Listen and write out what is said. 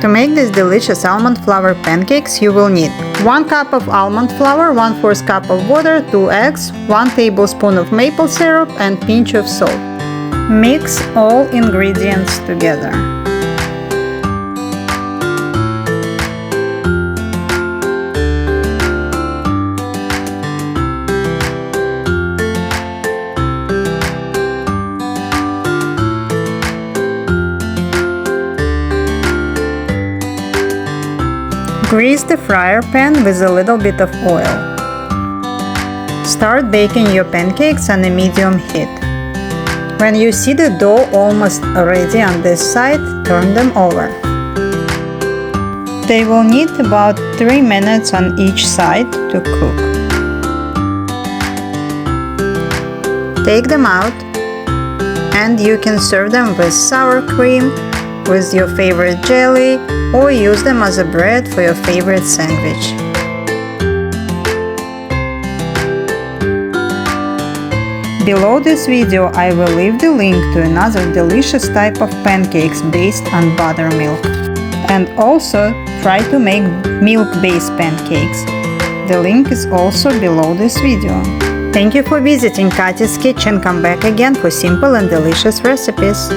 To make this delicious almond flour pancakes, you will need 1 cup of almond flour, 1/4 cup of water, 2 eggs, 1 tablespoon of maple syrup, and pinch of salt. Mix all ingredients together. Grease the fryer pan with a little bit of oil. Start baking your pancakes on a medium heat. When you see the dough almost ready on this side, turn them over. They will need about 3 minutes on each side to cook. Take them out, and you can serve them with sour cream, with your favorite jelly, or use them as a bread for your favorite sandwich. Below this video I will leave the link to another delicious type of pancakes based on buttermilk. And also try to make milk base pancakes. The link is also below this video. Thank you for visiting Katya's Kitchen. Come back again for simple and delicious recipes.